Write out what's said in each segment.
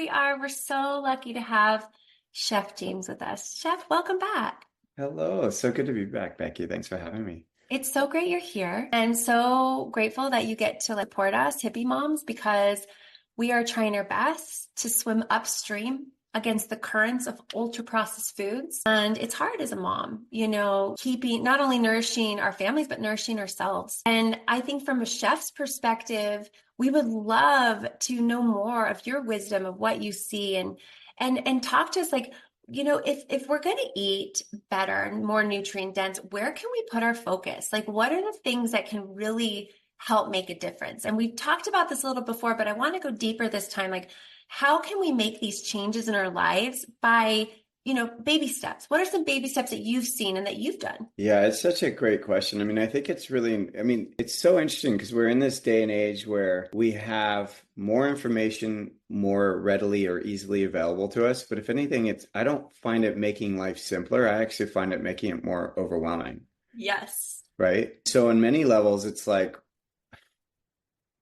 we are. We're so lucky to have Chef James with us. Chef, welcome back. Hello, so good to be back, Becky. Thanks for having me. It's so great you're here and so grateful that you get to support us, Hippie Moms, because we are trying our best to swim upstream against the currents of ultra processed foods. And it's hard as a mom, keeping not only nourishing our families, but nourishing ourselves. And I think from a chef's perspective, we would love to know more of your wisdom of what you see and talk to us like, if we're going to eat better and more nutrient dense, where can we put our focus? Like, what are the things that can really help make a difference? And we've talked about this a little before, but I want to go deeper this time. Like, how can we make these changes in our lives by, baby steps? What are some baby steps that you've seen and that you've done? Yeah, it's such a great question. I think it's so interesting because we're in this day and age where we have more information more readily or easily available to us. But if anything, I don't find it making life simpler. I actually find it making it more overwhelming. Yes. Right? So on many levels, it's like,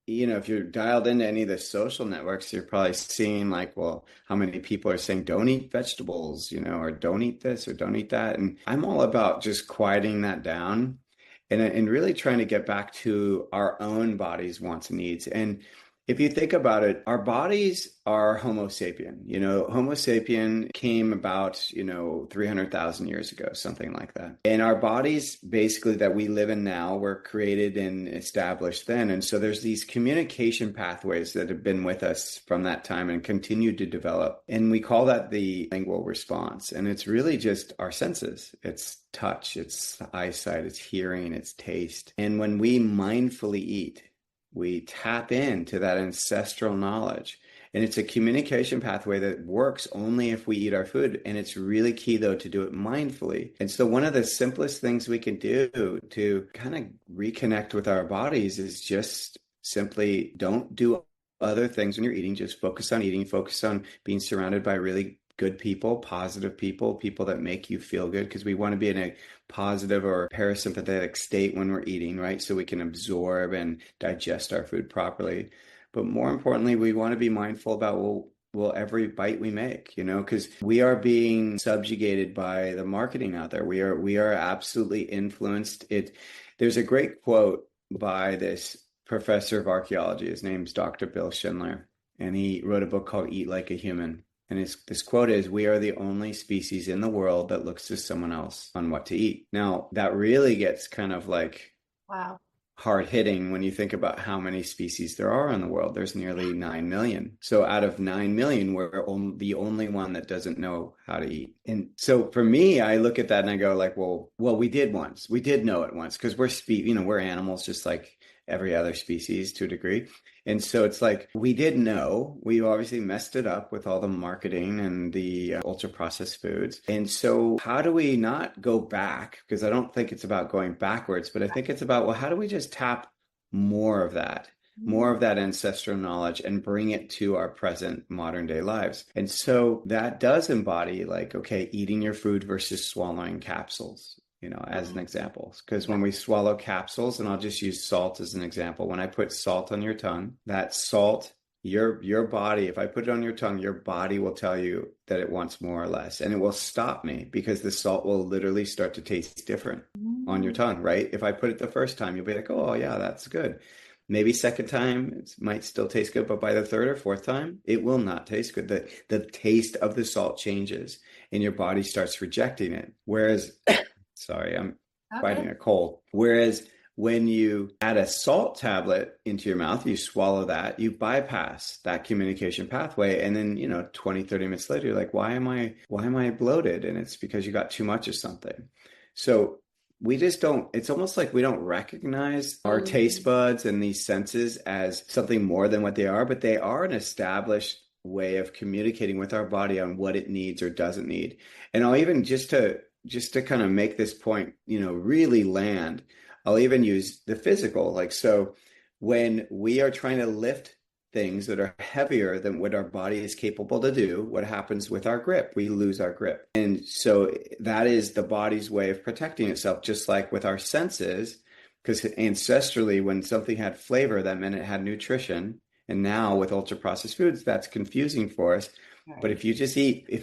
if you're dialed into any of the social networks, you're probably seeing like, well, how many people are saying don't eat vegetables, or don't eat this or don't eat that. And I'm all about just quieting that down and really trying to get back to our own body's wants and needs. And if you think about it, our bodies are Homo sapien. Homo sapien came about, 300,000 years ago, something like that. And our bodies basically that we live in now were created and established then. And so there's these communication pathways that have been with us from that time and continue to develop. And we call that the lingual response. And it's really just our senses. It's touch, it's eyesight, it's hearing, it's taste. And when we mindfully eat, we tap into that ancestral knowledge. And it's a communication pathway that works only if we eat our food. And it's really key, though, to do it mindfully. And so one of the simplest things we can do to kind of reconnect with our bodies is just simply don't do other things when you're eating. Just focus on eating, focus on being surrounded by really good people, positive people, people that make you feel good, because we want to be in a positive or parasympathetic state when we're eating, right? So we can absorb and digest our food properly. But more importantly, we want to be mindful about, well, every bite we make, because we are being subjugated by the marketing out there. We are absolutely influenced. There's a great quote by this professor of archaeology. His name's Dr. Bill Schindler, and he wrote a book called Eat Like a Human. And this quote is, "We are the only species in the world that looks to someone else on what to eat." Now, that really gets kind of like, wow, hard hitting when you think about how many species there are in the world. There's nearly 9 million. So out of 9 million, we're the only one that doesn't know how to eat. And so for me, I look at that and I go like, well, we did once. We did know it once because we're animals just like every other species to a degree. And so it's like, we did know, we obviously messed it up with all the marketing and the ultra processed foods. And so how do we not go back? Because I don't think it's about going backwards, but I think it's about, well, how do we just tap more of that ancestral knowledge and bring it to our present modern day lives? And so that does embody like, okay, eating your food versus swallowing capsules. As an example, because when we swallow capsules, and I'll just use salt as an example, when I put salt on your tongue, that salt, your body, if I put it on your tongue, your body will tell you that it wants more or less, and it will stop me because the salt will literally start to taste different on your tongue, right? If I put it the first time, you'll be like, oh yeah, that's good. Maybe second time, it might still taste good, but by the third or fourth time, it will not taste good. The taste of the salt changes and your body starts rejecting it. Whereas sorry, I'm fighting a cold. Whereas when you add a salt tablet into your mouth, you swallow that, you bypass that communication pathway. And then, 20, 30 minutes later, you're like, why am I bloated? And it's because you got too much of something. So we just don't, it's almost like we don't recognize our taste buds and these senses as something more than what they are, but they are an established way of communicating with our body on what it needs or doesn't need. And I'll even just to kind of make this point, really land, I'll even use the physical. Like, so when we are trying to lift things that are heavier than what our body is capable to do, what happens with our grip? We lose our grip. And so that is the body's way of protecting itself, just like with our senses, because ancestrally, when something had flavor, that meant it had nutrition. And now with ultra processed foods, that's confusing for us. But Right. if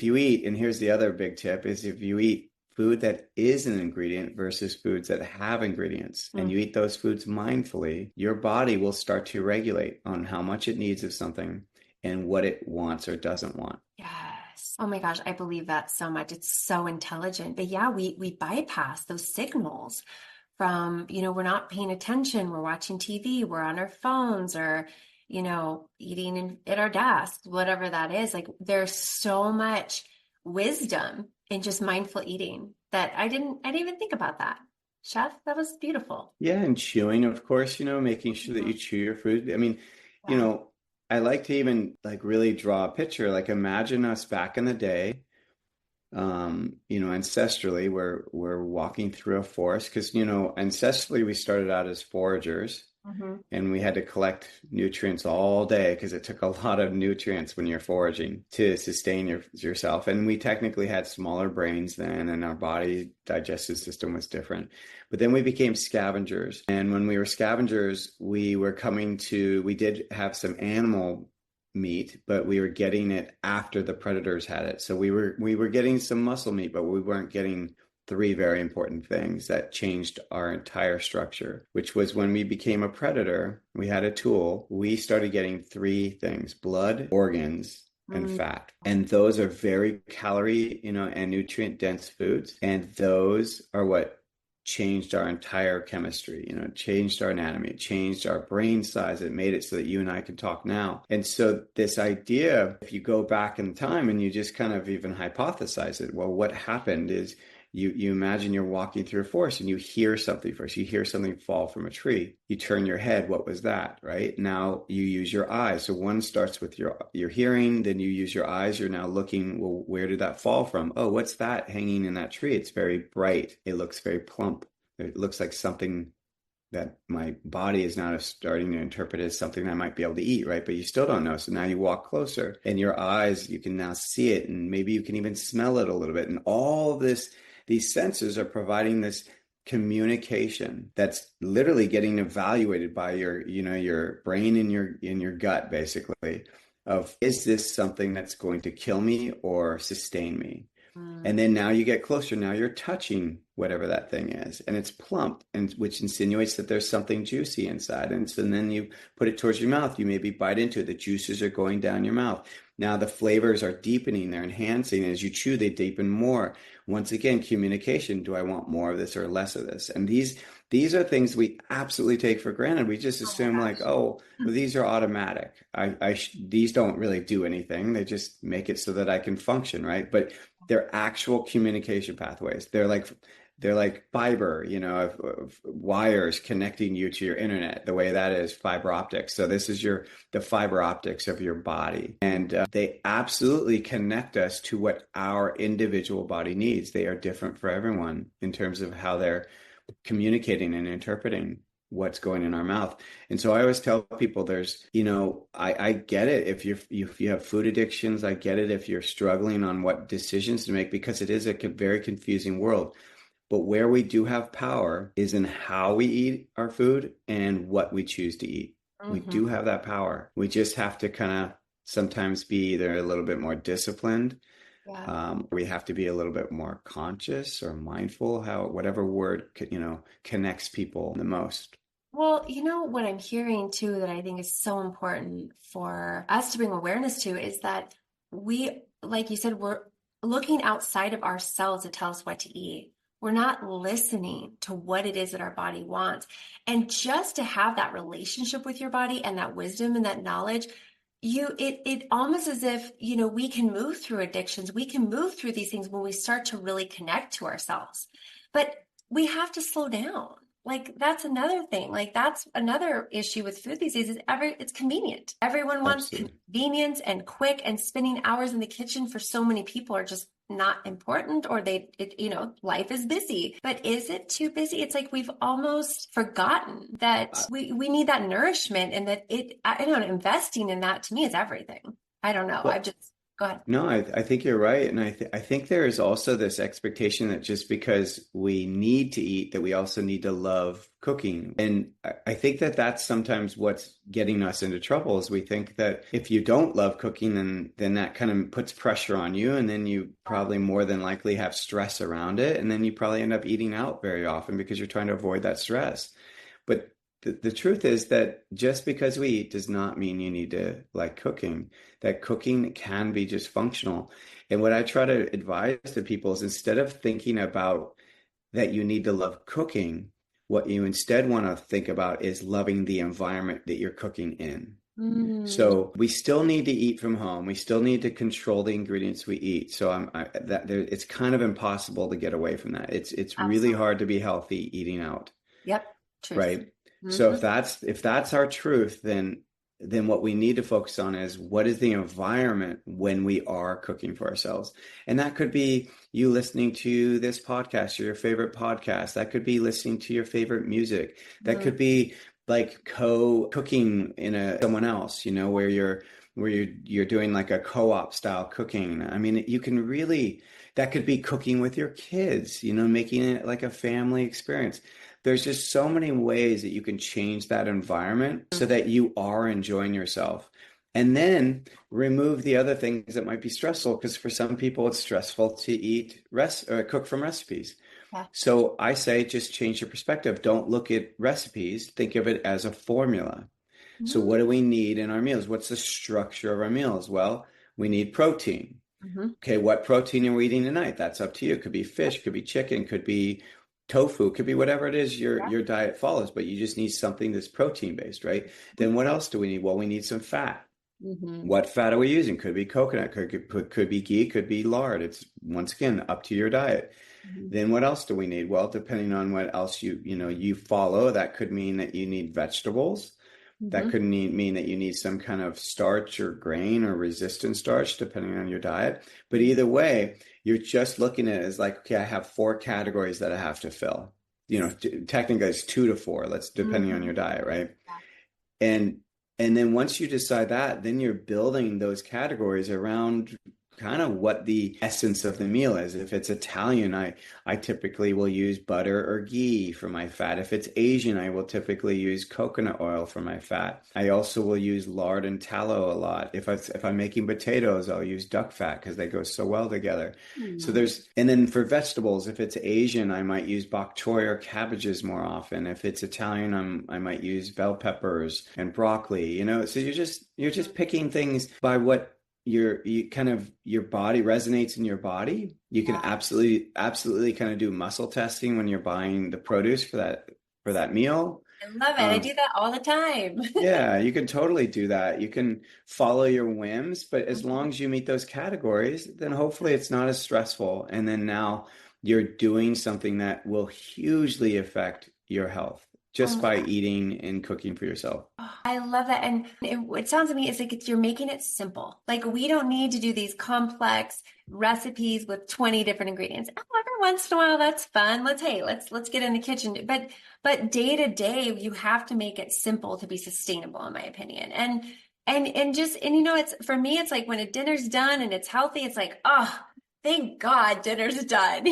you eat, and here's the other big tip is if you eat food that is an ingredient versus foods that have ingredients, and Mm. you eat those foods mindfully, your body will start to regulate on how much it needs of something and what it wants or doesn't want. Yes. Oh my gosh, I believe that so much. It's so intelligent. But yeah, we bypass those signals from, we're not paying attention, we're watching TV, we're on our phones or, eating at our desks, whatever that is. Like there's so much wisdom in just mindful eating that I didn't even think about that. Chef, that was beautiful. Yeah, and chewing, of course, making sure that Mhm. you chew your food. I mean, you Yeah. know, I like to even like really draw a picture. Like imagine us back in the day, ancestrally, we're walking through a forest because, ancestrally we started out as foragers Hmm. and we had to collect nutrients all day because it took a lot of nutrients when you're foraging to sustain yourself. And we technically had smaller brains then, and our body digestive system was different. But then we became scavengers. And when we were scavengers, we did have some animal meat, but we were getting it after the predators had it. So we were getting some muscle meat, but we weren't getting three very important things that changed our entire structure, which was when we became a predator, we had a tool. We started getting three things: blood, organs, and Mm. fat. And those are very calorie, and nutrient dense foods. And those are what changed our entire chemistry, changed our anatomy, changed our brain size. It made it so that you and I can talk now. And so this idea, if you go back in time and you just kind of even hypothesize it, well, what happened is you imagine you're walking through a forest and you hear something first. You hear something fall from a tree. You turn your head. What was that? Right? Now you use your eyes. So one starts with your hearing, then you use your eyes. You're now looking, well, where did that fall from? Oh, what's that hanging in that tree? It's very bright. It looks very plump. It looks like something that my body is now starting to interpret as something I might be able to eat, right? But you still don't know. So now you walk closer and your eyes, you can now see it, and maybe you can even smell it a little bit. And all this, these senses are providing this communication that's literally getting evaluated by your brain and your gut, basically, of is this something that's going to kill me or sustain me? And Mm. then now you get closer. Now you're touching whatever that thing is, and it's plump, and which insinuates that there's something juicy inside. And then you put it towards your mouth. You maybe bite into it. The juices are going down your mouth. Now the flavors are deepening. They're enhancing. As you chew, they deepen more. Once again, communication. Do I want more of this or less of this? And these are things we absolutely take for granted. We just Oh my assume like, gosh. oh, well, these are automatic. These don't really do anything. They just make it so that I can function, right? But they're actual communication pathways. They're like fiber, of wires connecting you to your internet. The way that is fiber optics. So this is the fiber optics of your body, and they absolutely connect us to what our individual body needs. They are different for everyone in terms of how they're communicating and interpreting what's going in our mouth. And so I always tell people I get it if you have food addictions. I get it if you're struggling on what decisions to make, because it is a very confusing world. But where we do have power is in how we eat our food and what we choose to eat. We Hmm. do have that power. We just have to kind of sometimes be either a little bit more disciplined. Yeah. We have to be a little bit more conscious or mindful, how whatever word connects people the most. Well, what I'm hearing too that I think is so important for us to bring awareness to is that we, like you said, we're looking outside of ourselves to tell us what to eat. We're not listening to what it is that our body wants. And just to have that relationship with your body and that wisdom and that knowledge, it almost as if, we can move through addictions. We can move through these things when we start to really connect to ourselves. But we have to slow down. Like that's another thing. Like that's another issue with food these days is it's convenient. Everyone wants Absolutely. convenience and quick, and spending hours in the kitchen for so many people are just not important, or life is busy. But is it too busy? It's like we've almost forgotten that we need that nourishment, and that I don't know, investing in that to me is everything. I don't know. I've Well, just Go ahead. No, I think you're right. And I think there is also this expectation that just because we need to eat, that we also need to love cooking. And I think that that's sometimes what's getting us into trouble is we think that if you don't love cooking, then that kind of puts pressure on you. And then you probably more than likely have stress around it. And then you probably end up eating out very often because you're trying to avoid that stress. But the truth is that just because we eat does not mean you need to like cooking, that cooking can be just functional. And what I try to advise to people is instead of thinking about that you need to love cooking, what you instead want to think about is loving the environment that you're cooking in. So we still need to eat from home. We still need to control the ingredients we eat. So it's kind of impossible to get away from that. It's really Absolutely. hard to be healthy eating out. Yep. Truth. Right. So Hmm. if that's our truth, then what we need to focus on is what is the environment when we are cooking for ourselves. And that could be you listening to this podcast or your favorite podcast. That could be listening to your favorite music. That could be like co-cooking in someone else, where you're doing like a co-op style cooking. I mean, you can really, that could be cooking with your kids, making it like a family experience. There's just so many ways that you can change that environment so that you are enjoying yourself. And then remove the other things that might be stressful, because for some people it's stressful to cook from recipes. Yeah. So I say just change your perspective. Don't look at recipes. Think of it as a formula. So what do we need in our meals? What's the structure of our meals? Well, we need protein. Mm-hmm. Okay, what protein are we eating tonight? That's up to you. It could be fish, could be chicken, could be tofu, could be whatever it is your diet follows, but you just need something that's protein based, right? Then what else do we need? Well, we need some fat. Mm-hmm. What fat are we using? Could be coconut, could be ghee, could be lard. It's once again up to your diet. Mm-hmm. Then what else do we need? Well, depending on what else you follow, that could mean that you need vegetables. That could mean that you need some kind of starch or grain or resistant starch, depending on your diet. But either way, you're just looking at it as like, okay, I have 4 categories that I have to fill. Technically it's 2 to 4, depending on your diet, right? And then once you decide that, then you're building those categories around kind of what the essence of the meal is. If it's Italian, I typically will use butter or ghee for my fat. If it's Asian, I will typically use coconut oil for my fat. I also will use lard and tallow a lot. If I'm making potatoes, I'll use duck fat because they go so well together. So and then for vegetables, if it's Asian, I might use bok choy or cabbages more often. If it's Italian, I might use bell peppers and broccoli, so you're just picking things by what your body resonates in your body. You can absolutely kind of do muscle testing when you're buying the produce for that meal. I love it. I do that all the time. Yeah, you can totally do that. You can follow your whims, but as long as you meet those categories, then hopefully it's not as stressful. And then now you're doing something that will hugely affect your health just by eating and cooking for yourself. I love that. And it sounds to me it's like you're making it simple. Like we don't need to do these complex recipes with 20 different ingredients. Oh, every once in a while, that's fun. Let's get in the kitchen. But day to day, you have to make it simple to be sustainable, in my opinion. And it's for me, it's like when a dinner's done and it's healthy, it's like, oh, thank God dinner's done,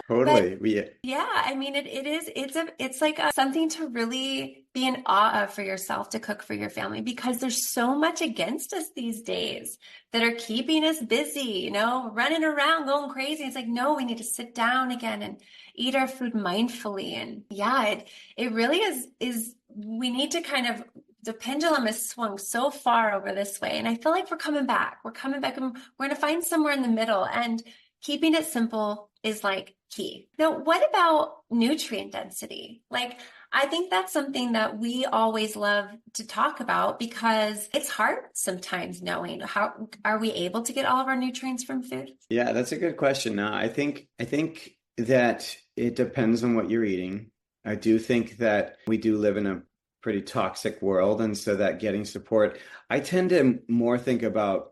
But Totally. yeah, I mean, it's like something to really be in awe of for yourself to cook for your family because there's so much against us these days that are keeping us busy, running around, going crazy. It's like, no, we need to sit down again and eat our food mindfully. And yeah, it really is we need to kind of the pendulum has swung so far over this way. And I feel like we're coming back. We're coming back and we're going to find somewhere in the middle. And keeping it simple is like key. Now, what about nutrient density? Like, I think that's something that we always love to talk about because it's hard sometimes knowing how are we able to get all of our nutrients from food? Yeah, that's a good question. Now, I think that it depends on what you're eating. I do think that we do live in a pretty toxic world, and so that getting support, I tend to more think about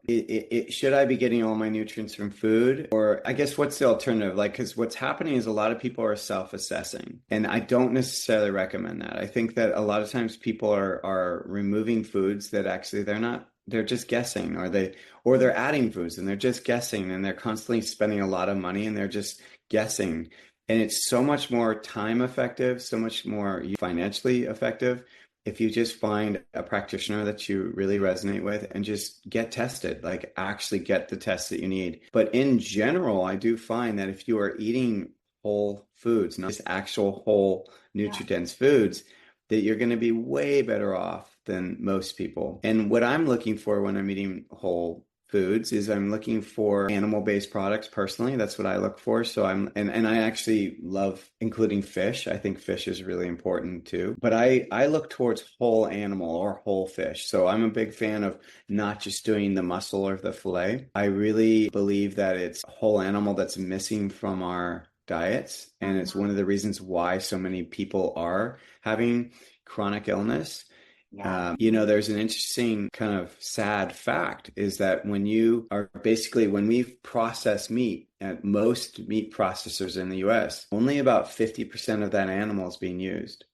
should I be getting all my nutrients from food, or I guess what's the alternative? Like, because what's happening is a lot of people are self-assessing, and I don't necessarily recommend that. I think that a lot of times people are removing foods that actually they're not they're just guessing, or they're adding foods and they're just guessing, and they're constantly spending a lot of money and they're just guessing. And it's so much more time effective, so much more financially effective if you just find a practitioner that you really resonate with and just get tested, like actually get the tests that you need. But in general, I do find that if you are eating whole foods, not just actual whole nutrient-dense foods, that you're going to be way better off than most people. And what I'm looking for when I'm eating whole foods is I'm looking for animal-based products personally. That's what I look for. So and I actually love including fish. I think fish is really important too. But I look towards whole animal or whole fish. So I'm a big fan of not just doing the muscle or the fillet. I really believe that it's whole animal that's missing from our diets. And it's one of the reasons why so many people are having chronic illness. Yeah. There's an interesting kind of sad fact is that when we process meat at most meat processors in the US, only about 50% of that animal is being used.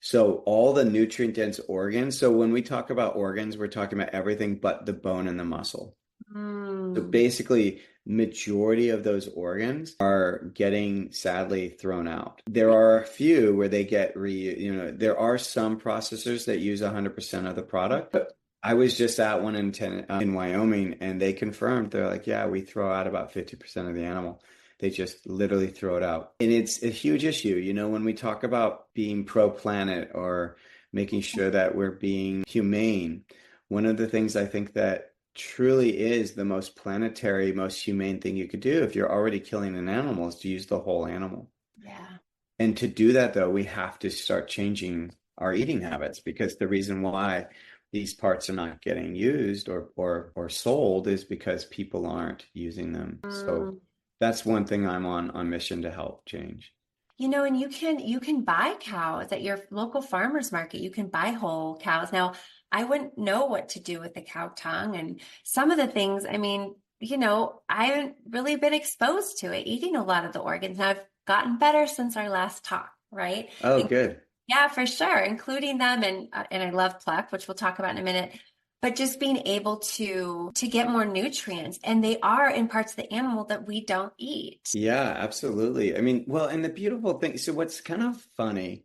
So all the nutrient dense organs. So when we talk about organs, we're talking about everything but the bone and the muscle. So basically, majority of those organs are getting sadly thrown out. There are a few where they get there are some processors that use 100% of the product. But I was just at one in Wyoming, and they confirmed, they're like, yeah, we throw out about 50% of the animal. They just literally throw it out. And it's a huge issue. When we talk about being pro-planet or making sure that we're being humane, one of the things I think that truly is the most planetary, most humane thing you could do if you're already killing an animal is to use the whole animal. Yeah. And to do that, though, we have to start changing our eating habits, because the reason why these parts are not getting used or sold is because people aren't using them. So that's one thing I'm on mission to help change. And you can buy cows at your local farmers market. You can buy whole cows. Now, I wouldn't know what to do with the cow tongue and some of the things. I mean, I haven't really been exposed to it, eating a lot of the organs. Now, I've gotten better since our last talk, right? Oh, good. Yeah, for sure, including them, and I love pluck, which we'll talk about in a minute. But just being able to get more nutrients, and they are in parts of the animal that we don't eat. Yeah, absolutely. I mean, well, and the beautiful thing, so what's kind of funny,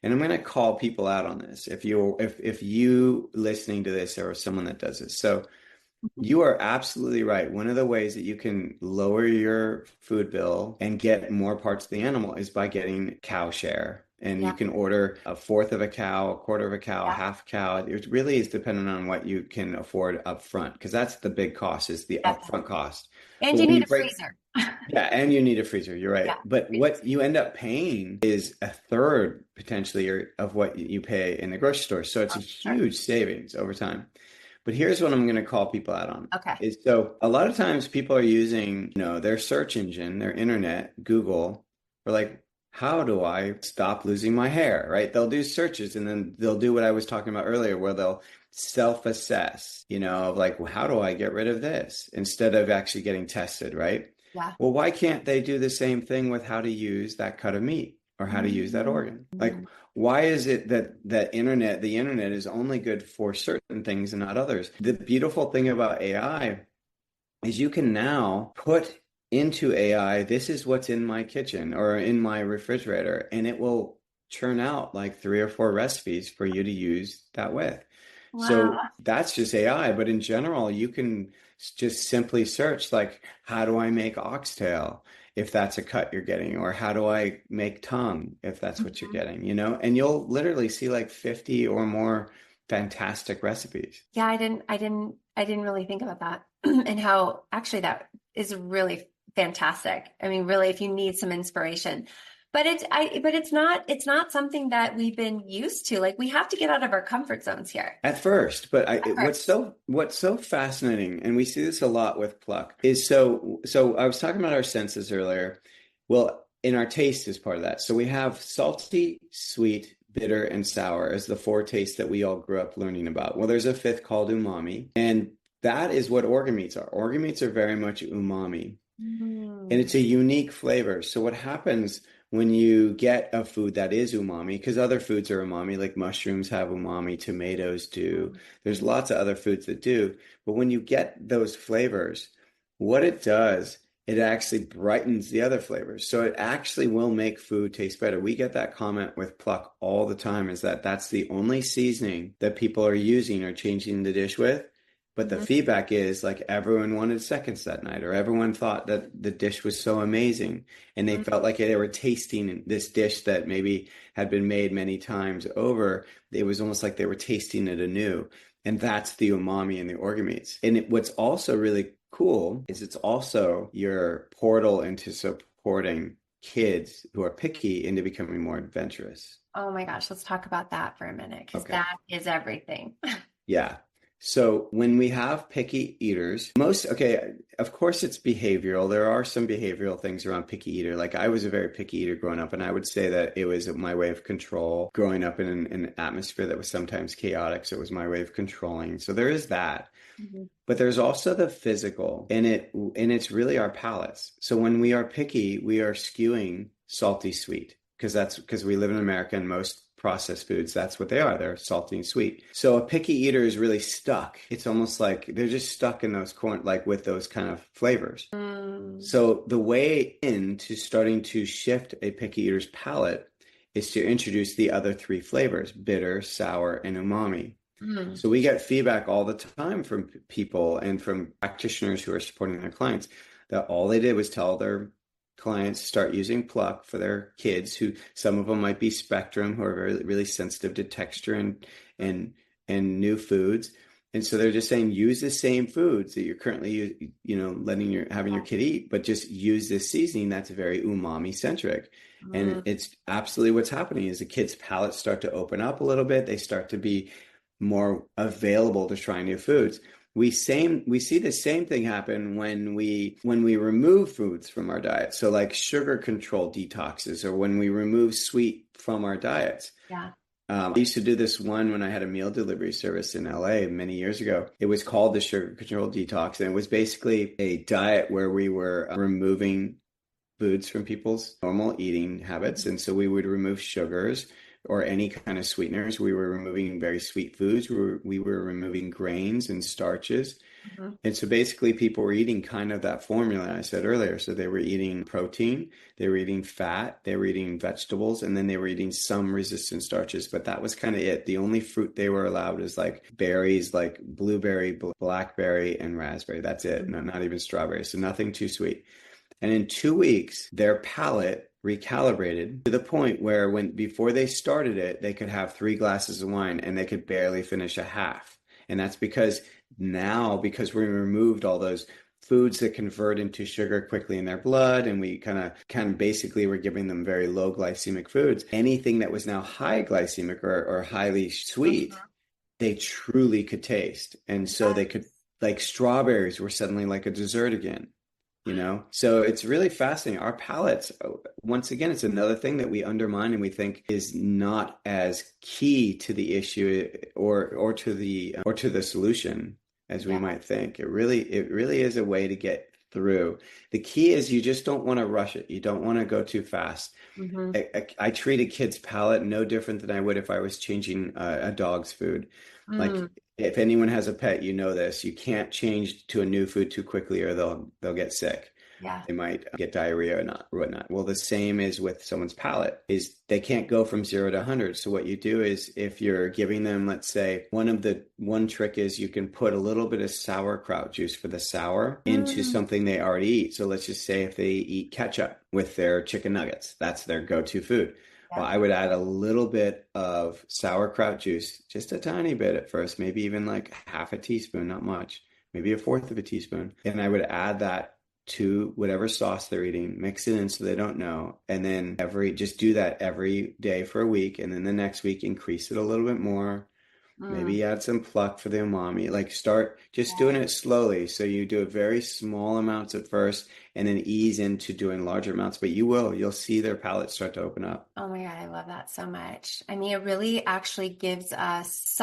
and I'm going to call people out on this, if you listening to this or someone that does this. So you are absolutely right. One of the ways that you can lower your food bill and get more parts of the animal is by getting cow share. And you can order a fourth of a cow, a quarter of a cow, half a cow. It really is dependent on what you can afford up front, because that's the big cost, is the upfront cost. And you need a freezer. Yeah, and you need a freezer. You're right. Yeah. But what you end up paying is a third potentially of what you pay in the grocery store. So it's a huge savings over time. But here's what I'm going to call people out on. Okay. So a lot of times people are using, their search engine, their internet, Google, for like, how do I stop losing my hair, right? They'll do searches, and then they'll do what I was talking about earlier, where they'll self-assess, of like, well, how do I get rid of this, instead of actually getting tested, right? Yeah. Well, why can't they do the same thing with how to use that cut of meat or how to use that organ? Like, why is it that the internet is only good for certain things and not others? The beautiful thing about AI is you can now put into AI, this is what's in my kitchen or in my refrigerator, and it will churn out like 3 or 4 recipes for you to use that with. Wow. So that's just AI, but in general, you can just simply search, like, how do I make oxtail, if that's a cut you're getting, or how do I make tongue, if that's what you're getting, and you'll literally see like 50 or more fantastic recipes. Yeah, I didn't really think about that and how actually that is really fantastic. I mean, really, if you need some inspiration. But it's not something that we've been used to. Like, we have to get out of our comfort zones here. At first, but what's so fascinating, and we see this a lot with pluck, is so I was talking about our senses earlier. Well, in our taste is part of that. So we have salty, sweet, bitter, and sour as the 4 tastes that we all grew up learning about. Well, there's a 5th called umami, and that is what organ meats are. Organ meats are very much umami. And it's a unique flavor. So what happens when you get a food that is umami, because other foods are umami, like mushrooms have umami, tomatoes do. There's lots of other foods that do. But when you get those flavors, what it does, it actually brightens the other flavors. So it actually will make food taste better. We get that comment with pluck all the time, is that that's the only seasoning that people are using or changing the dish with. But the feedback is like everyone wanted seconds that night, or everyone thought that the dish was so amazing, and they felt like they were tasting this dish that maybe had been made many times over. It was almost like they were tasting it anew. And that's the umami and the organ meats. And what's also really cool is it's also your portal into supporting kids who are picky into becoming more adventurous. Oh my gosh, let's talk about that for a minute, because Okay. that is everything. Yeah. So when we have picky eaters, of course it's behavioral. There are some behavioral things around picky eater. Like I was a very picky eater growing up, and I would say that it was my way of control. Growing up in an atmosphere that was sometimes chaotic, so it was my way of controlling. So there is that. But there's also the physical, and it's really our palates. So when we are picky, we are skewing salty sweet, because we live in America, and most processed foods, that's what they are. They're salty and sweet. So a picky eater is really stuck. It's almost like they're just stuck in those with those kind of flavors. So the way into starting to shift a picky eater's palate is to introduce the other three flavors: bitter, sour, and umami. So we get feedback all the time from people and from practitioners who are supporting their clients that all they did was tell their clients start using pluck for their kids, who some of them might be spectrum, who are very really sensitive to texture and new foods. And so they're just saying, use the same foods that you're currently having your kid eat, but just use this seasoning that's very umami centric. And it's absolutely what's happening is the kids' palates start to open up a little bit. They start to be more available to try new foods. We see the same thing happen when we remove foods from our diet. So like sugar control detoxes, or when we remove sweet from our diets. Yeah. I used to do this one when I had a meal delivery service in LA many years ago. It was called the Sugar Control Detox, and it was basically a diet where we were removing foods from people's normal eating habits. And so we would remove sugars or any kind of sweeteners. We were removing very sweet foods. We were removing grains and starches. And so basically people were eating kind of that formula I said earlier. So they were eating protein, they were eating fat, they were eating vegetables, and then they were eating some resistant starches. But that was kind of it. The only fruit they were allowed is like berries, like blueberry, blackberry, and raspberry. That's it. Not even strawberry. So nothing too sweet. And in 2 weeks, their palate recalibrated to the point where before they started it, they could have 3 glasses of wine and they could barely finish a half. And that's because we removed all those foods that convert into sugar quickly in their blood, and we kind of basically were giving them very low glycemic foods. Anything that was now high glycemic or highly sweet, they truly could taste. And so they could, like strawberries were suddenly like a dessert again. So it's really fascinating. Our palates, once again, it's another thing that we undermine and we think is not as key to the issue or to the solution as we might think. It really is a way to get through. The key is you just don't want to rush it. You don't want to go too fast. I treat a kid's palate no different than I would if I was changing a dog's food. Like if anyone has a pet, you know this. You can't change to a new food too quickly, or they'll get sick. Yeah. They might get diarrhea or whatnot. Well, the same is with someone's palate. Is they can't go from 0 to 100. So what you do is, if you're giving them, let's say, one trick is you can put a little bit of sauerkraut juice for the sour into something they already eat. So let's just say if they eat ketchup with their chicken nuggets, that's their go-to food. Well, I would add a little bit of sauerkraut juice, just a tiny bit at first, maybe even like half a teaspoon, not much, maybe a fourth of a teaspoon. And I would add that to whatever sauce they're eating, mix it in so they don't know. And then just do that every day for a week. And then the next week, increase it a little bit more. Maybe add some pluck for the umami. Like start just doing it slowly. So you do it very small amounts at first and then ease into doing larger amounts. But you'll see their palates start to open up. Oh my God, I love that so much. I mean, it really actually gives us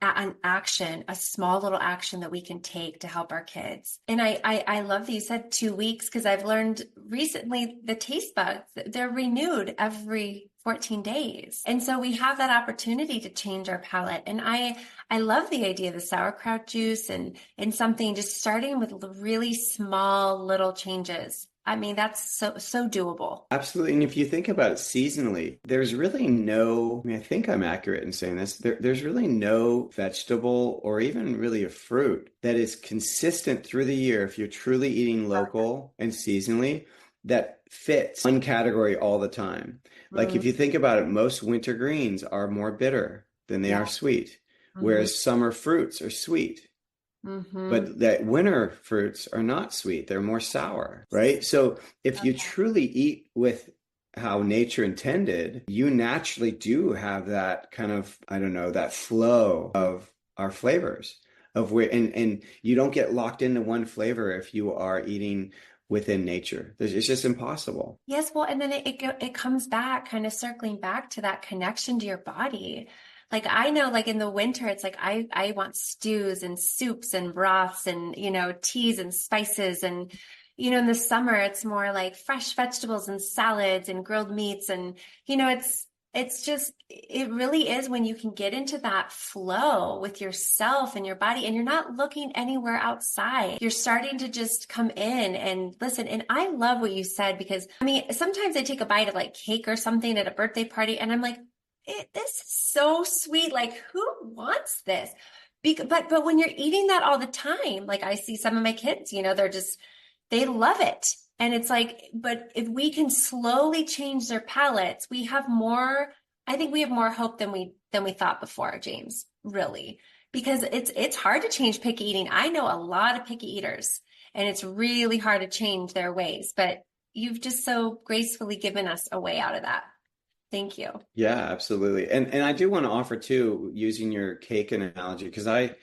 an action, a small little action that we can take to help our kids. And I love that you said 2 weeks, because I've learned recently the taste buds, they're renewed every 14 days. And so we have that opportunity to change our palate. And I love the idea of the sauerkraut juice and something just starting with really small little changes. I mean, that's so doable. Absolutely. And if you think about it seasonally, there's really no, I mean, I think I'm accurate in saying this, there's really no vegetable or even really a fruit that is consistent through the year if you're truly eating local and seasonally that fits one category all the time. Like if you think about it, most winter greens are more bitter than they are sweet, whereas summer fruits are sweet. But that winter fruits are not sweet. They're more sour, right? So if you truly eat with how nature intended, you naturally do have that kind of, I don't know, that flow of our flavors of where, and you don't get locked into one flavor if you are eating within nature. It's just impossible. Yes, well, and then it comes back, kind of circling back to that connection to your body. Like I know, like in the winter, it's like I want stews and soups and broths and, teas and spices. And, in the summer, it's more like fresh vegetables and salads and grilled meats. And, it really is when you can get into that flow with yourself and your body, and you're not looking anywhere outside. You're starting to just come in and listen. And I love what you said, because I mean, sometimes I take a bite of like cake or something at a birthday party and I'm like, this is so sweet. Like, who wants this? But when you're eating that all the time, like I see some of my kids, they love it. And it's like, but if we can slowly change their palates, I think we have more hope than we thought before, James, really, because it's hard to change picky eating. I know a lot of picky eaters, and it's really hard to change their ways, but you've just so gracefully given us a way out of that. Thank you. Yeah, absolutely. And I do want to offer too, using your cake analogy, because I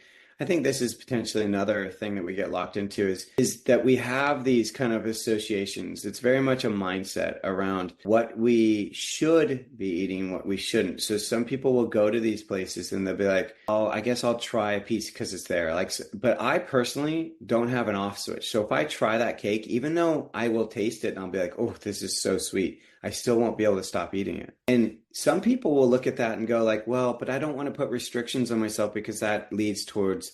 think this is potentially another thing that we get locked into is that we have these kind of associations. It's very much a mindset around what we should be eating, what we shouldn't. So some people will go to these places and they'll be like, oh, I guess I'll try a piece because it's there. Like, but I personally don't have an off switch. So if I try that cake, even though I will taste it and I'll be like, oh, this is so sweet, I still won't be able to stop eating it. And some people will look at that and go like, well, but I don't want to put restrictions on myself because that leads towards,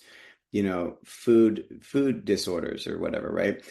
food disorders or whatever, right?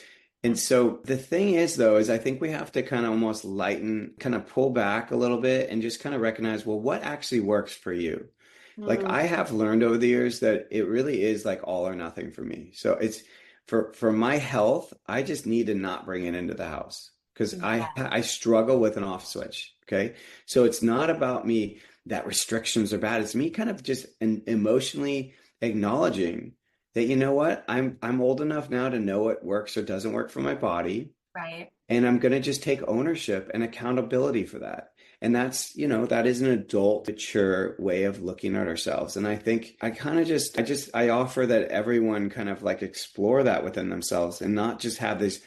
And so the thing is, though, is I think we have to kind of almost kind of pull back a little bit and just kind of recognize, well, what actually works for you? Like I have learned over the years that it really is like all or nothing for me. So it's for my health, I just need to not bring it into the house. Because I struggle with an off switch. Okay. So it's not about me that restrictions are bad. It's me kind of just emotionally acknowledging that, you know what, I'm old enough now to know what works or doesn't work for my body. Right. And I'm going to just take ownership and accountability for that. And that's, that is an adult, mature way of looking at ourselves. And I think I offer that everyone kind of like explore that within themselves and not just have this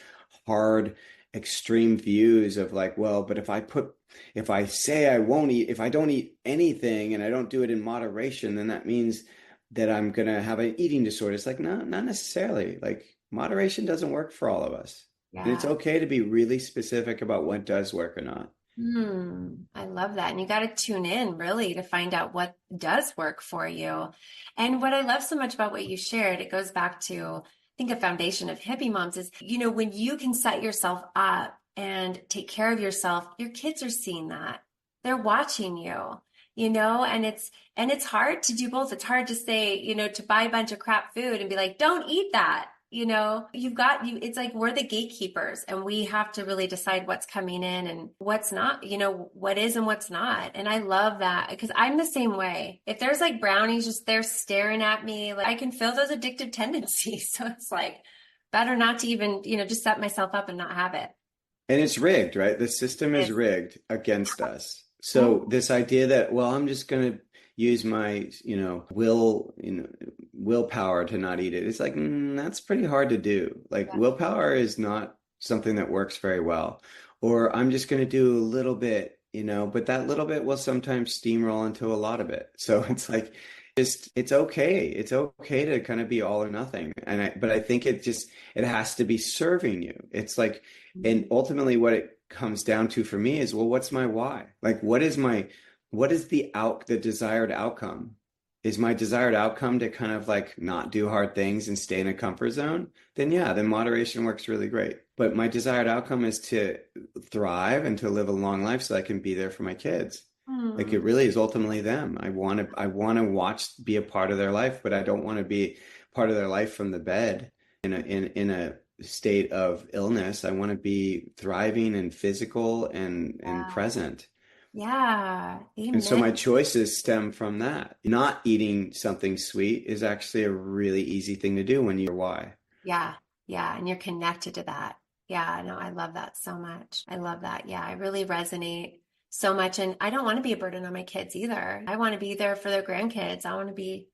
hard, extreme views of like, well, but if I say I won't eat, if I don't eat anything and I don't do it in moderation, then that means that I'm going to have an eating disorder. It's like, no, not necessarily. Like moderation doesn't work for all of us. Yeah. And it's okay to be really specific about what does work or not. I love that. And you got to tune in really to find out what does work for you. And what I love so much about what you shared, it goes back to, I think a foundation of Hippie Moms is, when you can set yourself up and take care of yourself, your kids are seeing that. They're watching you, and it's hard to do both. It's hard to say, to buy a bunch of crap food and be like, don't eat that. It's like we're the gatekeepers and we have to really decide what's coming in and what's not, what is and what's not. And I love that because I'm the same way. If there's like brownies just there staring at me, like I can feel those addictive tendencies. So it's like better not to even, just set myself up and not have it. And it's rigged, right? The system is rigged against us. So this idea that, well, I'm just going to use my, willpower to not eat it. It's like, that's pretty hard to do. Like willpower is not something that works very well. Or I'm just going to do a little bit, but that little bit will sometimes steamroll into a lot of it. So it's like, it's okay. It's okay to kind of be all or nothing. But I think it has to be serving you. It's like, and ultimately what it comes down to for me is, well, what's my why? Like, what is the desired outcome? Is my desired outcome to kind of like not do hard things and stay in a comfort zone? Then yeah, then moderation works really great. But my desired outcome is to thrive and to live a long life so I can be there for my kids. Like it really is ultimately them. I want to be a part of their life, but I don't want to be part of their life from the bed in a state of illness. I want to be thriving and physical and present. Yeah. And so Amen. my choices stem from that. Not eating something sweet is actually a really easy thing to do when you're why. Yeah. Yeah. And you're connected to that. Yeah. No, I love that so much. I love that. Yeah. I really resonate so much. And I don't want to be a burden on my kids either. I want to be there for their grandkids. I want to be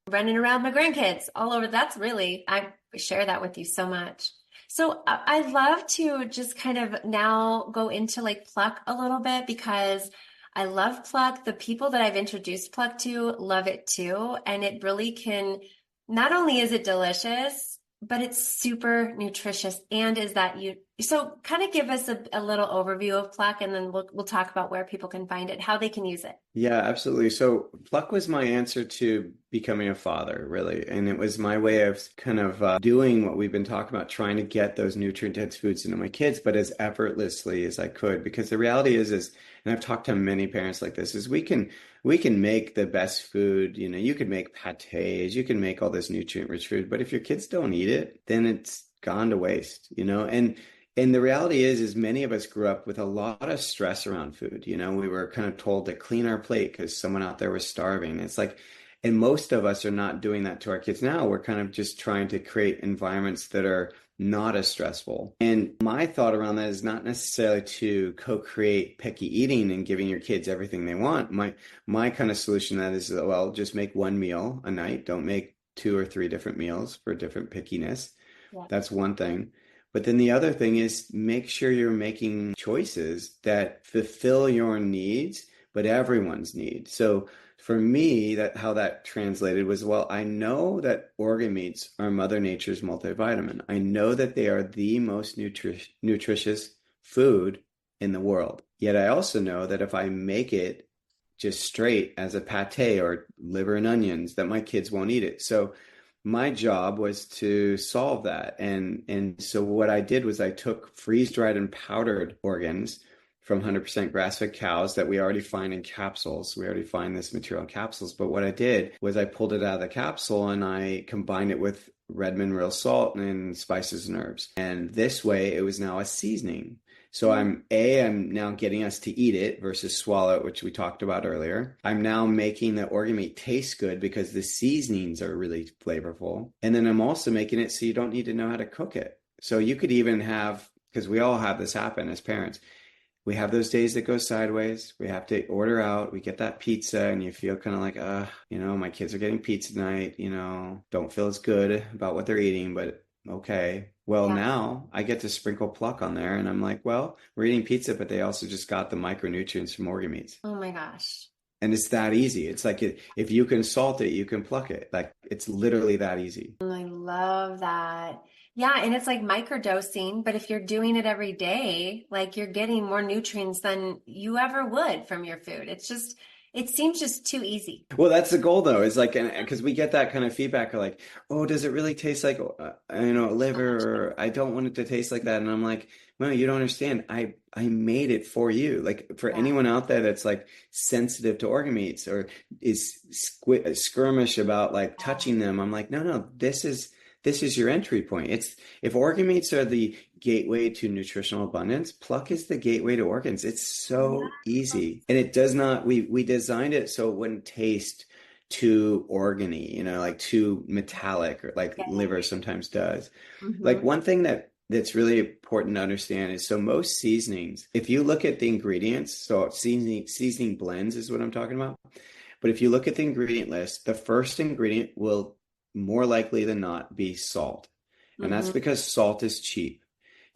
running around my grandkids all over. I share that with you so much. So I'd love to just kind of now go into like pluck a little bit because I love pluck. The people that I've introduced pluck to love it too. And it really not only is it delicious, but it's super nutritious. And so kind of give us a little overview of pluck and then we'll talk about where people can find it, how they can use it. Yeah, absolutely. So pluck was my answer to becoming a father, really. And it was my way of kind of doing what we've been talking about, trying to get those nutrient-dense foods into my kids, but as effortlessly as I could. Because the reality is, and I've talked to many parents like this, is we can make the best food. You can make pâtés, you can make all this nutrient-rich food, but if your kids don't eat it, then it's gone to waste, And the reality is many of us grew up with a lot of stress around food. We were kind of told to clean our plate because someone out there was starving. It's like, and most of us are not doing that to our kids now. We're kind of just trying to create environments that are not as stressful. And my thought around that is not necessarily to co-create picky eating and giving your kids everything they want. My kind of solution to that is, well, just make one meal a night. Don't make 2 or 3 different meals for different pickiness. Yeah. That's one thing. But then the other thing is make sure you're making choices that fulfill your needs, but everyone's needs. So for me, how that translated was, well, I know that organ meats are Mother Nature's multivitamin. I know that they are the most nutritious food in the world. Yet I also know that if I make it just straight as a pâté or liver and onions, that my kids won't eat it. So my job was to solve that. And so what I did was I took freeze-dried and powdered organs from 100% grass-fed cows that we already find in capsules. We already find this material in capsules. But what I did was I pulled it out of the capsule and I combined it with red mineral salt and spices and herbs. And this way it was now a seasoning. So I'm now getting us to eat it versus swallow it, which we talked about earlier. I'm now making the organ meat taste good because the seasonings are really flavorful. And then I'm also making it so you don't need to know how to cook it. So you could even have, because we all have this happen as parents, we have those days that go sideways. We have to order out. We get that pizza and you feel kind of like, my kids are getting pizza tonight, don't feel as good about what they're eating, but okay. Well, now I get to sprinkle pluck on there and I'm like, well, we're eating pizza, but they also just got the micronutrients from organ meats. Oh my gosh. And it's that easy. It's like if you can salt it, you can pluck it. Like it's literally that easy. I love that. Yeah, and it's like microdosing, but if you're doing it every day, like you're getting more nutrients than you ever would from your food. It seems just too easy. Well, that's the goal though, is like, because we get that kind of feedback of like, oh, does it really taste like, liver, or I don't want it to taste like that. And I'm like, no, you don't understand. I made it for you. Like for anyone out there that's like sensitive to organ meats or is skirmish about like touching them. I'm like, no, this is your entry point. If organ meats are the gateway to nutritional abundance, pluck is the gateway to organs. It's so easy. And it does not, we designed it so it wouldn't taste too organy, like too metallic or like liver sometimes does. Mm-hmm. Like one thing that's really important to understand is, so most seasonings, if you look at the ingredients, so seasoning blends is what I'm talking about. But if you look at the ingredient list, the first ingredient will more likely than not be salt. And that's Mm-hmm. because salt is cheap.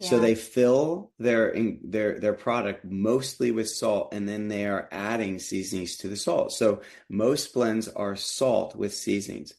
So Yeah. they fill their product mostly with salt, and then they are adding seasonings to the salt. So most blends are salt with seasonings.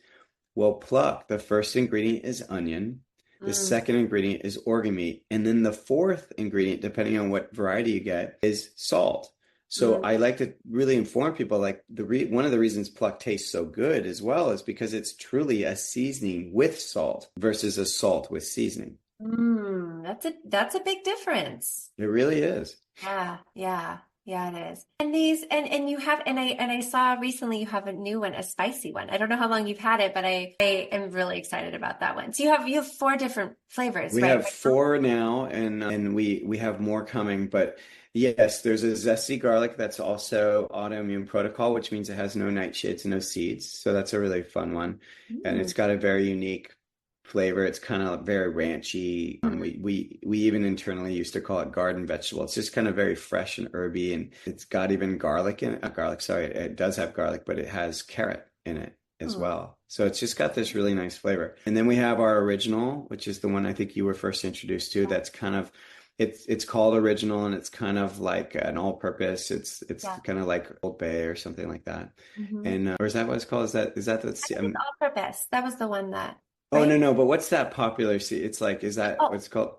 Well, pluck, the first ingredient is onion. The Mm. second ingredient is organ meat. And then the fourth ingredient, depending on what variety you get, is salt. So Mm. I like to really inform people like one of the reasons pluck tastes so good as well is because it's truly a seasoning with salt versus a salt with seasoning. Mm. That's a big difference. It really is. Yeah, yeah, yeah, it is. And these and you have and I saw recently you have a new one, a spicy one. I don't know how long you've had it, but I am really excited about that one. So you have four different flavors, We right? have four now, and we have more coming. But yes, there's a zesty garlic that's also autoimmune protocol, which means it has no nightshades and no seeds. So that's a really fun one, and Mm. it's got a very unique flavor. It's kind of very ranchy. We even internally used to call it garden vegetable. It's just kind of very fresh and herby, and it's got even garlic in it. Garlic, sorry, it does have garlic, but it has carrot in it as Mm. well. So it's just got this really nice flavor. And then we have our original, which is the one I think you were first introduced to. That's kind of it's called original, and it's kind of like an all-purpose. It's Yeah. kind of like Old Bay or something like that. Hmm. And or is that what it's called? Is that I think it's all purpose. That was the one that, oh right? no, but what's that popular it's like, is that Oh, what's called?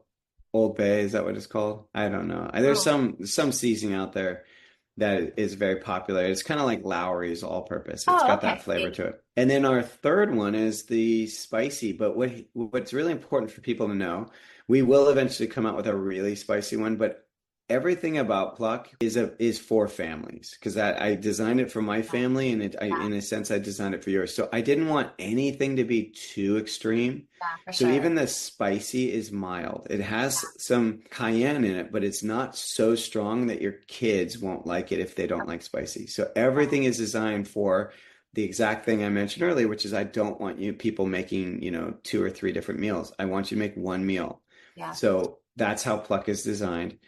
Old Bay, is that what it's called? I don't know. There's oh, some seasoning out there that is very popular. It's kind of like Lowry's all purpose. It's oh, got that okay. flavor Thank to it. And then our third one is the spicy, but what's really important for people to know, we will eventually come out with a really spicy one, but everything about Pluck is for families because I designed it for my you. family, and Yeah, in a sense I designed it for yours. So I didn't want anything to be too extreme. yeah, for So sure. even the spicy is mild. It has some cayenne in it, but it's not so strong that your kids won't like it if they don't like spicy. So everything is designed for the exact thing I mentioned earlier, which is I don't want you people making, two or three different meals. I want you to make one meal. Yeah. So that's how Pluck is designed.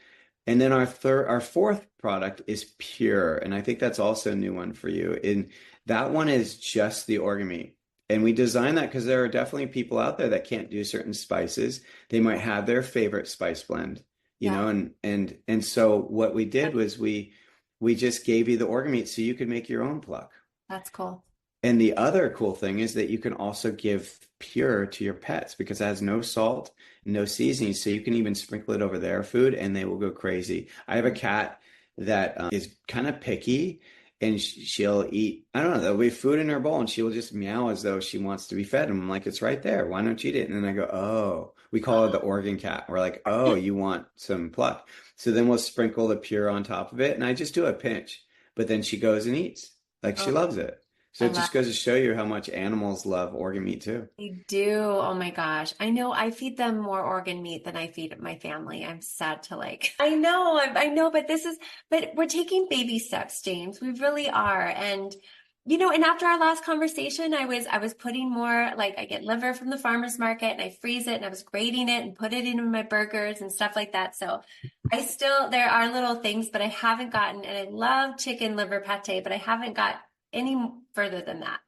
And then our fourth product is Pure, and I think that's also a new one for you. And that one is just the organ meat. And we designed that because there are definitely people out there that can't do certain spices. They might have their favorite spice blend, Yeah, and so what we did was we just gave you the organ meat so you could make your own Pluck. that's cool. And the other cool thing is that you can also give Pure to your pets because it has no salt, no seasoning. So you can even sprinkle it over their food and they will go crazy. I have a cat that is kind of picky, and she'll eat, I don't know, there'll be food in her bowl and she'll just meow as though she wants to be fed. And I'm like, it's right there. Why don't you eat it? And then I go, oh, we call her the organ cat. We're like, oh, you want some Pluck. So then we'll sprinkle the Pure on top of it. And I just do a pinch, but then she goes and eats. Like she Oh, loves it. So I it love just goes to show you how much animals love organ meat too. They do. Oh my gosh. I know I feed them more organ meat than I feed my family. I'm sad to I know, but we're taking baby steps, James. We really are. And and after our last conversation, I was putting more, like I get liver from the farmer's market and I freeze it and I was grating it and put it into my burgers and stuff like that. So there are little things, but I haven't gotten, and I love chicken liver pate, but I haven't got any further than that.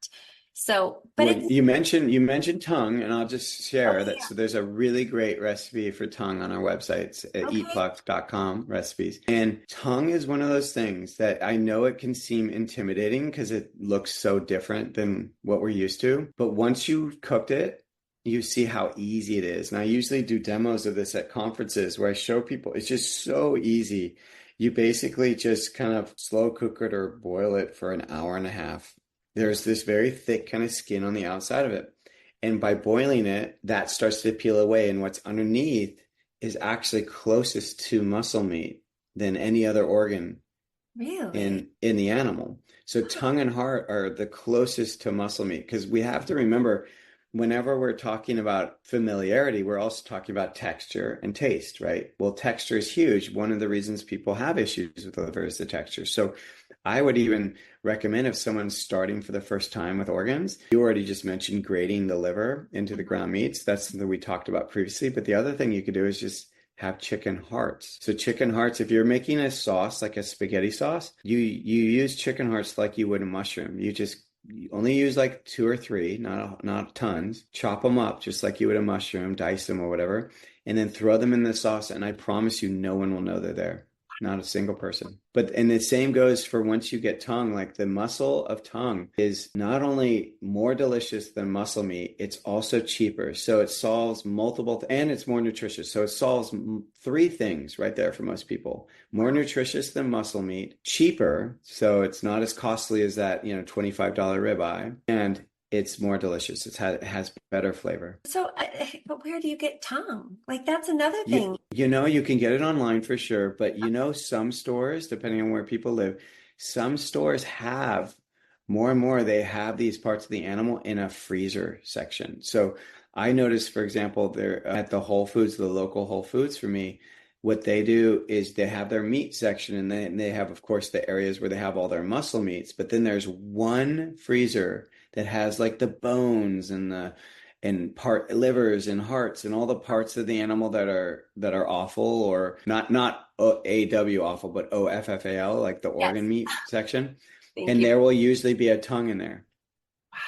So, but Well, it's, you mentioned tongue, and I'll just oh share that. yeah. So there's a really great recipe for tongue on our website. It's at Okay. eatpluck.com recipes. And tongue is one of those things that I know it can seem intimidating because it looks so different than what we're used to. But once you've cooked it, you see how easy it is. And I usually do demos of this at conferences where I show people it's just so easy. You basically just kind of slow cook it or boil it for an hour and a half. There's this very thick kind of skin on the outside of it. And by boiling it, that starts to peel away. And what's underneath is actually closest to muscle meat than any other organ Really? in the animal. So tongue and heart are the closest to muscle meat because we have to remember whenever we're talking about familiarity, we're also talking about texture and taste, right? Well, texture is huge. One of the reasons people have issues with liver is the texture. So I would even recommend if someone's starting for the first time with organs, you already just mentioned grating the liver into the ground meats. That's something we talked about previously. But the other thing you could do is just have chicken hearts. So chicken hearts, if you're making a sauce, like a spaghetti sauce, you use chicken hearts like you would a mushroom. You only use like two or three, not tons. Chop them up just like you would a mushroom, dice them or whatever, and then throw them in the sauce. And I promise you, no one will know they're there. Not a single person. And the same goes for once you get tongue, like the muscle of tongue is not only more delicious than muscle meat, it's also cheaper. So it solves and it's more nutritious. So it solves three things right there for most people. More nutritious than muscle meat, cheaper. So it's not as costly as that, $25 ribeye, and it's more delicious. It has better flavor. So, but where do you get tongue? Like, that's another thing. You can get it online for sure, but some stores, depending on where people live, some stores have more and more, they have these parts of the animal in a freezer section. So I noticed, for example, they're at the Whole Foods, the local Whole Foods for me, what they do is they have their meat section, and then they have, of course, the areas where they have all their muscle meats, but then there's one freezer that has like the bones and part livers and hearts and all the parts of the animal that are awful, or not AW awful, but OFFAL, like the Yes. organ meat section. Thank And you. there will usually be a tongue in there. Wow.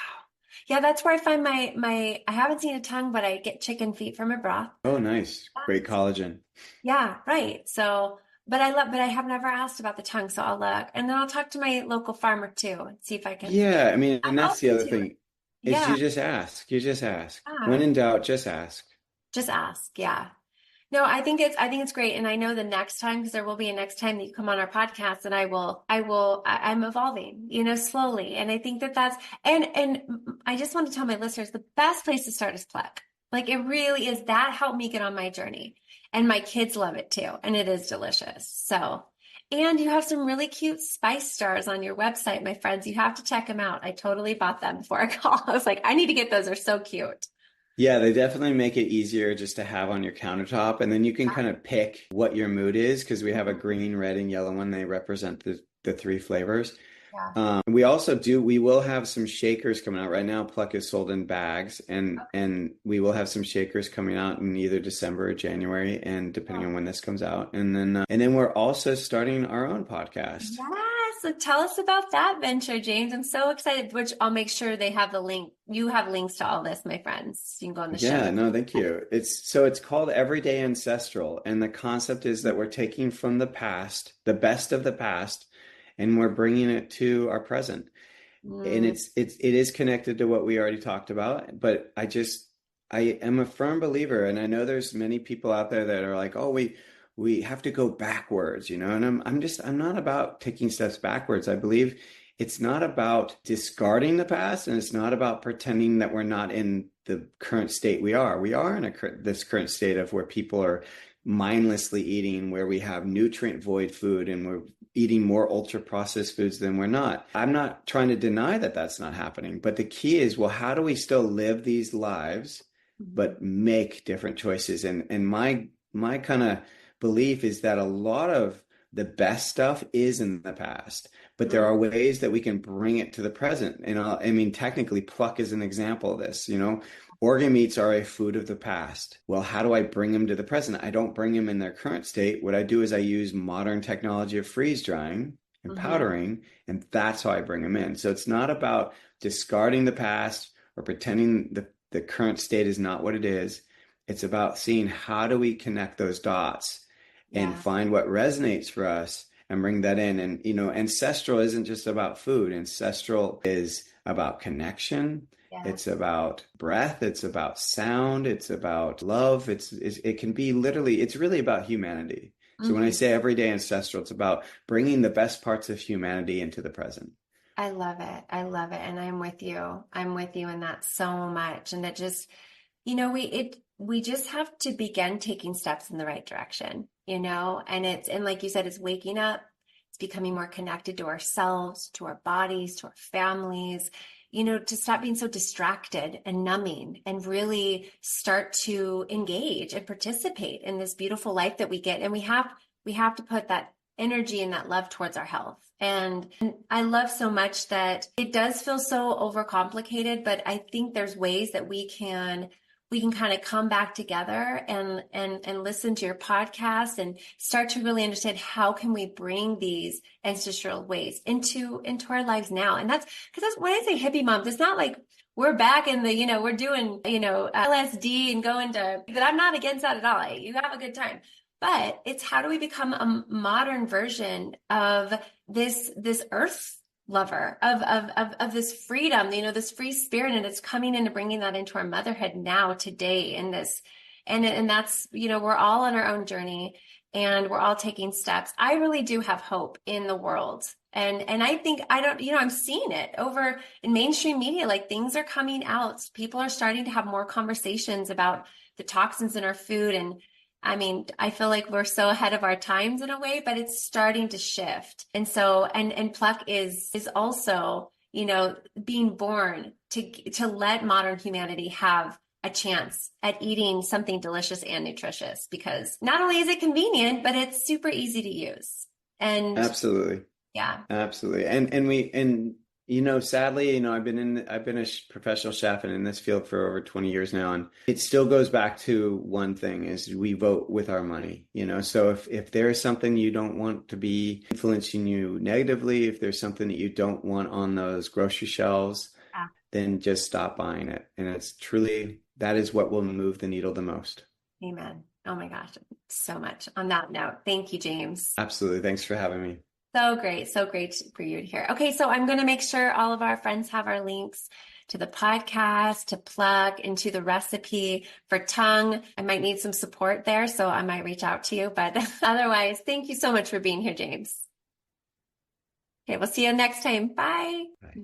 Yeah, that's where I find I haven't seen a tongue, but I get chicken feet from a broth. Oh, nice. Great collagen. Yeah, right. So, but I have never asked about the tongue, so I'll look. And then I'll talk to my local farmer too and see if I can. Yeah, I mean, and I'm that's the open other to it. thing, is Yeah, you just ask. You just ask. When yeah. in doubt, just ask. Just ask. Yeah. No, I think it's great. And I know the next time, because there will be a next time that you come on our podcast, and I'm evolving, slowly. And I think and I just want to tell my listeners, the best place to start is Pleck. Like, it really is. That helped me get on my journey, and my kids love it too. And it is delicious. So, and you have some really cute spice stars on your website, my friends. You have to check them out. I totally bought them before I called. I was like, I need to get those. They're so cute. Yeah, they definitely make it easier just to have on your countertop. And then you can kind of pick what your mood is, because we have a green, red, and yellow one. They represent the three flavors. Yeah. We will have some shakers coming out right now. Pluck is sold in bags, and we will have some shakers coming out in either December or January, and depending on when this comes out. And then we're also starting our own podcast. Yeah, so tell us about that venture, James. I'm so excited, which I'll make sure they have the link. You have links to all this, my friends. You can go on the show. Yeah, no, thank you. It's called Everyday Ancestral, and the concept is that we're taking from the past, the best of the past, and we're bringing it to our present. And it is connected to what we already talked about, but I am a firm believer, and I know there's many people out there that are like, oh, we have to go backwards, and I'm not about taking steps backwards. I believe it's not about discarding the past, and it's not about pretending that we're not in the current state we are. We are in this current state of where people are mindlessly eating, where we have nutrient void food, and we're eating more ultra processed foods than we're not. I'm not trying to deny that that's not happening, but the key is, well, how do we still live these lives but make different choices? And my kind of belief is that a lot of the best stuff is in the past, but there are ways that we can bring it to the present. And I mean, technically, Pluck is an example of this. Organ meats are a food of the past. Well, how do I bring them to the present? I don't bring them in their current state. What I do is I use modern technology of freeze drying and powdering, and that's how I bring them in. So it's not about discarding the past or pretending the current state is not what it is. It's about seeing, how do we connect those dots and find what resonates for us and bring that in. And, ancestral isn't just about food. Ancestral is about connection. Yeah. It's about breath. It's about sound. It's about love. It can be literally, it's really about humanity. So when I say everyday ancestral, it's about bringing the best parts of humanity into the present. I love it. I love it. And I'm with you. I'm with you in that so much. And it just, we just have to begin taking steps in the right direction, and like you said, it's waking up, it's becoming more connected to ourselves, to our bodies, to our families, to stop being so distracted and numbing, and really start to engage and participate in this beautiful life that we get. And we have to put that energy and that love towards our health. And I love so much that it does feel so overcomplicated, but I think there's ways that we can we can kind of come back together and listen to your podcast and start to really understand how can we bring these ancestral ways into our lives now. And that's because that's when I say hippie moms, it's not like we're back in the, we're doing, LSD and going to, that I'm not against that at all. You have a good time. But it's how do we become a modern version of this earth lover of this freedom, this free spirit, and it's coming into bringing that into our motherhood now, today, in this, and that's, we're all on our own journey and we're all taking steps. I really do have hope in the world. And I think I'm seeing it over in mainstream media, like things are coming out. People are starting to have more conversations about the toxins in our food. And I mean, I feel like we're so ahead of our times in a way, but it's starting to shift. And so, and Pluck is also, being born to let modern humanity have a chance at eating something delicious and nutritious, because not only is it convenient, but it's super easy to use. And absolutely. Yeah. Absolutely. Sadly, I've been a professional chef and in this field for over 20 years now. And it still goes back to one thing, is we vote with our money, so if there's something you don't want to be influencing you negatively, if there's something that you don't want on those grocery shelves, then just stop buying it. And it's truly, that is what will move the needle the most. Amen. Oh my gosh. So much on that note. Thank you, James. Absolutely. Thanks for having me. So great for you to hear. Okay, so I'm going to make sure all of our friends have our links to the podcast, to Plug, and to the recipe for tongue. I might need some support there, so I might reach out to you. But otherwise, thank you so much for being here, James. Okay, we'll see you next time. Bye. Bye.